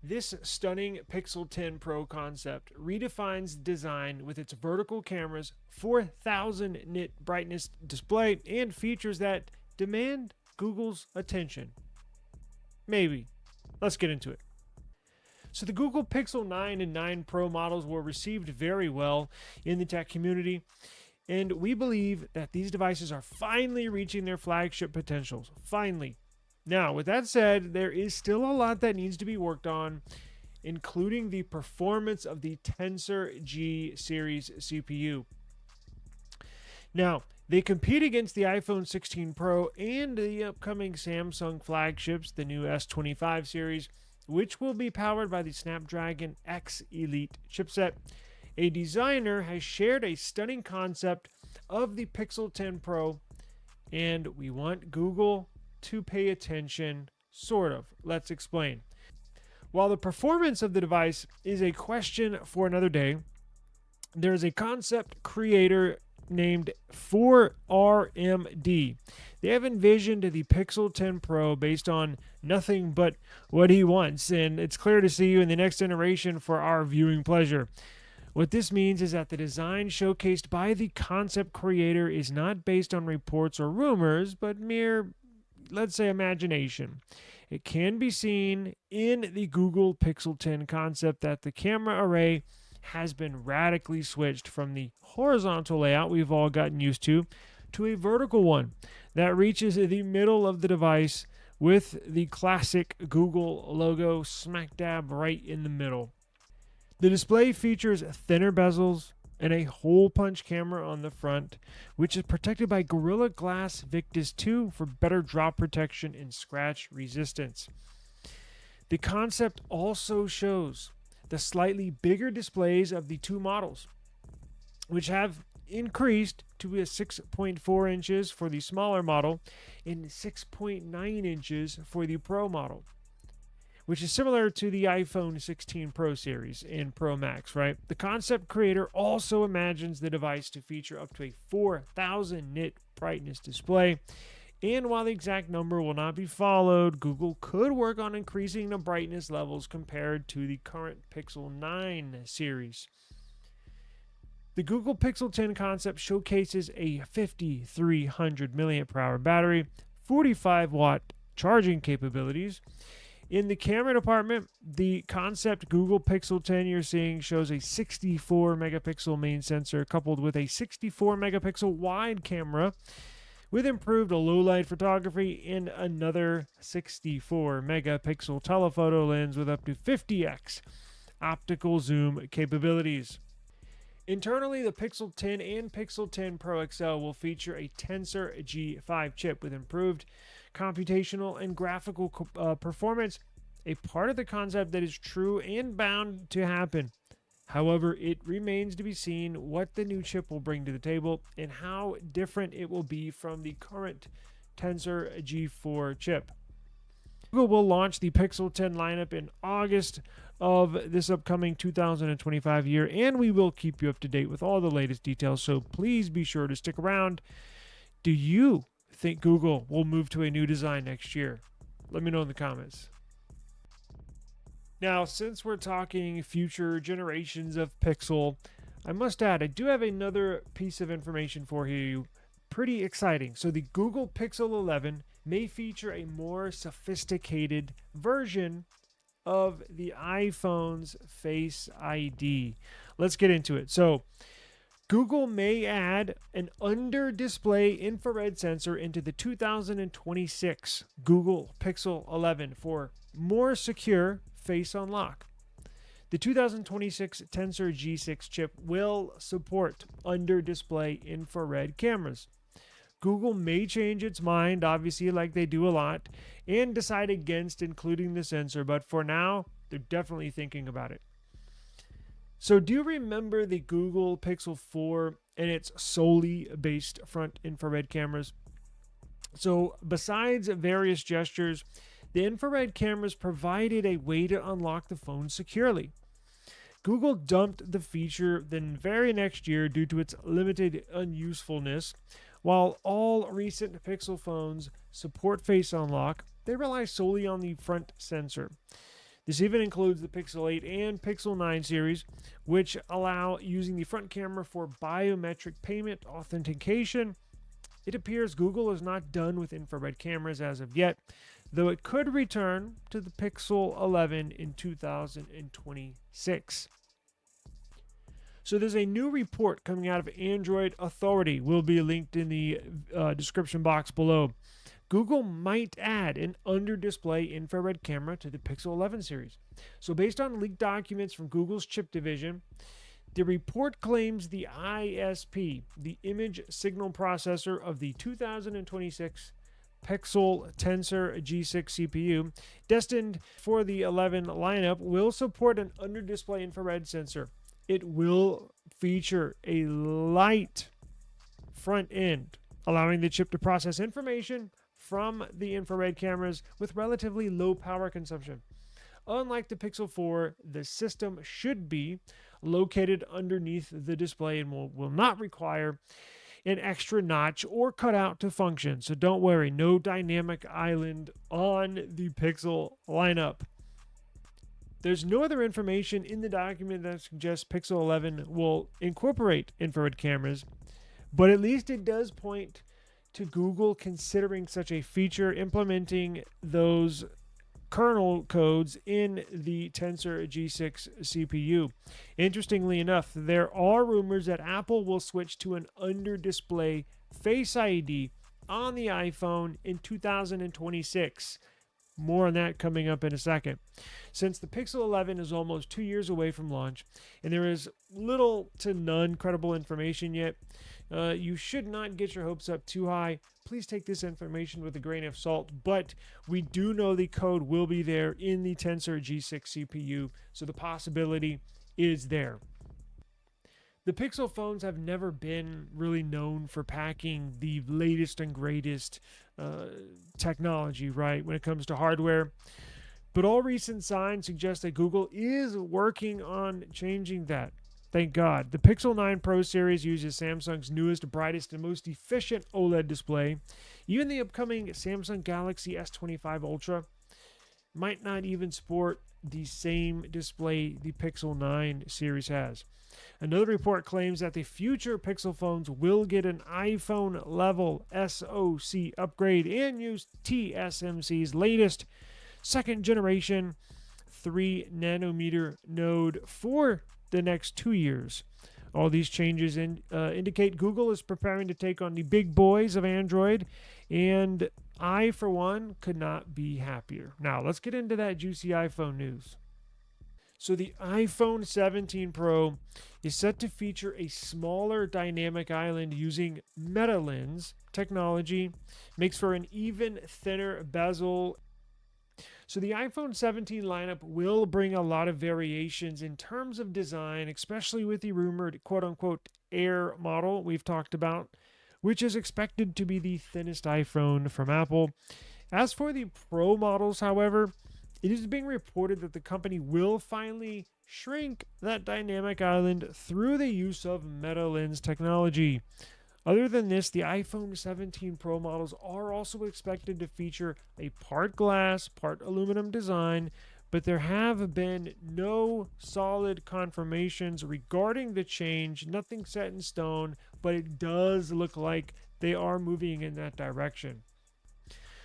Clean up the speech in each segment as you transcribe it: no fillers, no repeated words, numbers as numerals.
This stunning Pixel 10 Pro concept redefines design with its vertical cameras, 4,000 nit brightness display, and features that demand Google's attention. Maybe. Let's get into it. So, the Google Pixel 9 and 9 Pro models were received very well in the tech community, and we believe that these devices are finally reaching their flagship potentials. Finally. Now, with that said, there is still a lot that needs to be worked on, including the performance of the Tensor G series CPU. Now, they compete against the iPhone 16 Pro and the upcoming Samsung flagships, the new S25 series, which will be powered by the Snapdragon X Elite chipset. A designer has shared a stunning concept of the Pixel 10 Pro, and we want Google to pay attention, sort of. Let's explain. While the performance of the device is a question for another day, there is a concept creator named 4RMD. They have envisioned the Pixel 10 Pro based on nothing but what he wants, and it's clear to see you in the next generation for our viewing pleasure. What this means is that the design showcased by the concept creator is not based on reports or rumors, but mere, let's say, imagination. It can be seen in the Google Pixel 10 concept that the camera array has been radically switched from the horizontal layout we've all gotten used to a vertical one that reaches the middle of the device with the classic Google logo smack dab right in the middle. The display features thinner bezels and a hole punch camera on the front, which is protected by Gorilla Glass Victus 2 for better drop protection and scratch resistance. The concept also shows the slightly bigger displays of the two models, which have increased to 6.4 inches for the smaller model and 6.9 inches for the Pro model, which is similar to the iPhone 16 Pro series and Pro Max, right? The concept creator also imagines the device to feature up to a 4,000 nit brightness display. And while the exact number will not be followed, Google could work on increasing the brightness levels compared to the current Pixel 9 series. The Google Pixel 10 concept showcases a 5,300 mAh battery, 45 watt charging capabilities. In the camera department, the concept Google Pixel 10 you're seeing shows a 64 megapixel main sensor coupled with a 64 megapixel wide camera with improved low light photography and another 64 megapixel telephoto lens with up to 50x optical zoom capabilities. Internally, the Pixel 10 and Pixel 10 Pro XL will feature a Tensor G5 chip with improved computational and graphical performance, a part of the concept that is true and bound to happen. However, it remains to be seen what the new chip will bring to the table and how different it will be from the current Tensor G4 chip. Google will launch the Pixel 10 lineup in August of this upcoming 2025 year, and we will keep you up to date with all the latest details, so please be sure to stick around. Do you think Google will move to a new design next year? Let me know in the comments. Now, since we're talking future generations of Pixel, I must add, I do have another piece of information for you. Pretty exciting. So the Google Pixel 11 may feature a more sophisticated version of the iPhone's Face ID. Let's get into it. So Google may add an under-display infrared sensor into the 2026 Google Pixel 11 for more secure face unlock. The 2026 Tensor G6 chip will support under-display infrared cameras. Google may change its mind, obviously, like they do a lot, and decide against including the sensor, but for now, they're definitely thinking about it. So do you remember the Google Pixel 4 and its solely based front infrared cameras? So besides various gestures, the infrared cameras provided a way to unlock the phone securely. Google dumped the feature the very next year due to its limited unusefulness. While all recent Pixel phones support Face Unlock, they rely solely on the front sensor. This even includes the Pixel 8 and Pixel 9 series, which allow using the front camera for biometric payment authentication. It appears Google is not done with infrared cameras as of yet, though it could return to the Pixel 11 in 2026. So there's a new report coming out of Android Authority, will be linked in the description box below. Google might add an under-display infrared camera to the Pixel 11 series. So based on leaked documents from Google's chip division, the report claims the ISP, the image signal processor of the 2026 Pixel Tensor G6 CPU, destined for the 11 lineup, will support an under-display infrared sensor. It will feature a light front end, allowing the chip to process information from the infrared cameras with relatively low power consumption. Unlike the Pixel 4, the system should be located underneath the display and will not require an extra notch or cutout to function. So don't worry, no dynamic island on the Pixel lineup. There's no other information in the document that suggests Pixel 11 will incorporate infrared cameras, but at least it does point to Google considering such a feature, implementing those kernel codes in the Tensor G6 CPU. Interestingly enough, there are rumors that Apple will switch to an under-display Face ID on the iPhone in 2026. More on that coming up in a second. Since the Pixel 11 is almost 2 years away from launch, and there is little to none credible information yet, you should not get your hopes up too high. Please take this information with a grain of salt, but we do know the code will be there in the Tensor G6 CPU, so the possibility is there. The Pixel phones have never been really known for packing the latest and greatest technology, right, when it comes to hardware. But all recent signs suggest that Google is working on changing that. Thank God. The Pixel 9 Pro series uses Samsung's newest, brightest, and most efficient OLED display. Even the upcoming Samsung Galaxy S23 Ultra might not even sport the same display the Pixel 9 series has. Another report claims that the future Pixel phones will get an iPhone level SoC upgrade and use TSMC's latest second generation 3 nanometer node for the next 2 years. All these changes indicate Google is preparing to take on the big boys of Android, and I, for one, could not be happier. Now, let's get into that juicy iPhone news. So the iPhone 17 Pro is set to feature a smaller dynamic island using meta lens technology, makes for an even thinner bezel. So the iPhone 17 lineup will bring a lot of variations in terms of design, especially with the rumored quote-unquote Air model we've talked about, which is expected to be the thinnest iPhone from Apple. As for the Pro models, however, it is being reported that the company will finally shrink that dynamic island through the use of meta lens technology. Other than this, the iPhone 17 Pro models are also expected to feature a part glass, part aluminum design, but there have been no solid confirmations regarding the change, nothing set in stone, but it does look like they are moving in that direction.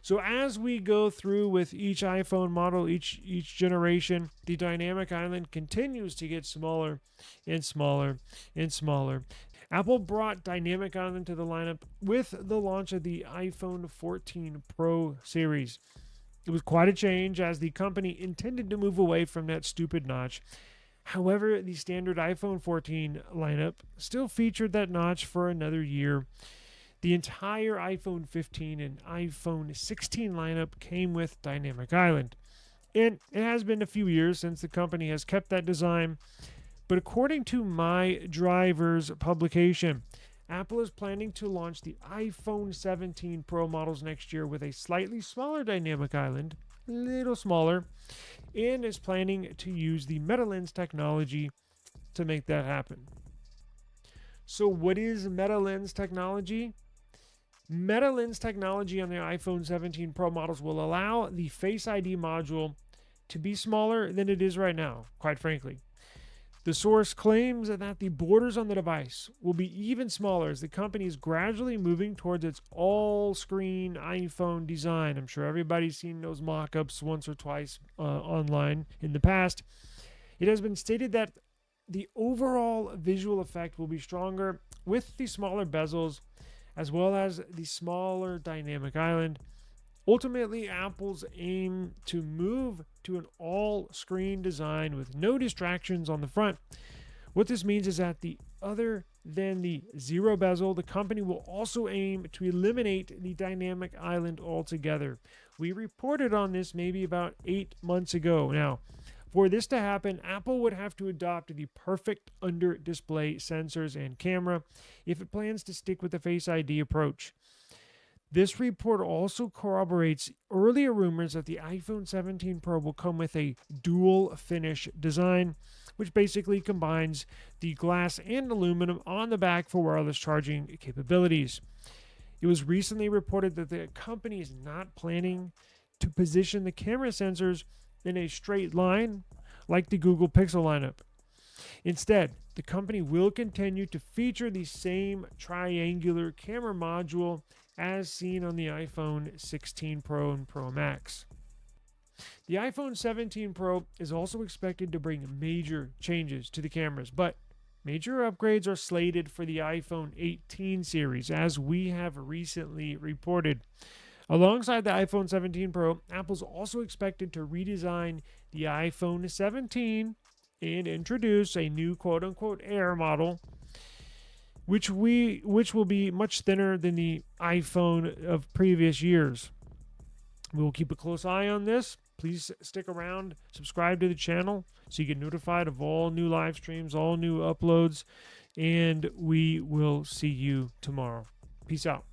So as we go through with each iPhone model, each generation, the dynamic island continues to get smaller and smaller and smaller. Apple brought dynamic island to the lineup with the launch of the iPhone 14 Pro series. It was quite a change as the company intended to move away from that stupid notch. However, the standard iPhone 14 lineup still featured that notch for another year. The entire iPhone 15 and iPhone 16 lineup came with dynamic island. And it has been a few years since the company has kept that design, but according to My Driver's publication, Apple is planning to launch the iPhone 17 Pro models next year with a slightly smaller dynamic island, a little smaller, and is planning to use the meta lens technology to make that happen. So what is meta lens technology? Meta lens technology on the iPhone 17 Pro models will allow the Face ID module to be smaller than it is right now, quite frankly. The source claims that the borders on the device will be even smaller as the company is gradually moving towards its all-screen iPhone design. I'm sure everybody's seen those mock-ups once or twice online in the past. It has been stated that the overall visual effect will be stronger with the smaller bezels as well as the smaller dynamic island. Ultimately, Apple's aim to move to an all-screen design with no distractions on the front. What this means is that other than the zero bezel, the company will also aim to eliminate the dynamic island altogether. We reported on this maybe about 8 months ago. Now, for this to happen, Apple would have to adopt the perfect under-display sensors and camera if it plans to stick with the Face ID approach. This report also corroborates earlier rumors that the iPhone 17 Pro will come with a dual finish design, which basically combines the glass and aluminum on the back for wireless charging capabilities. It was recently reported that the company is not planning to position the camera sensors in a straight line like the Google Pixel lineup. Instead, the company will continue to feature the same triangular camera module as seen on the iPhone 16 Pro and Pro Max. The iPhone 17 Pro is also expected to bring major changes to the cameras, but major upgrades are slated for the iPhone 18 series, as we have recently reported. Alongside the iPhone 17 Pro, Apple's also expected to redesign the iPhone 17 and introduce a new quote-unquote Air model, which will be much thinner than the iPhone of previous years. We will keep a close eye on this. Please stick around, subscribe to the channel so you get notified of all new live streams, all new uploads, and we will see you tomorrow. Peace out.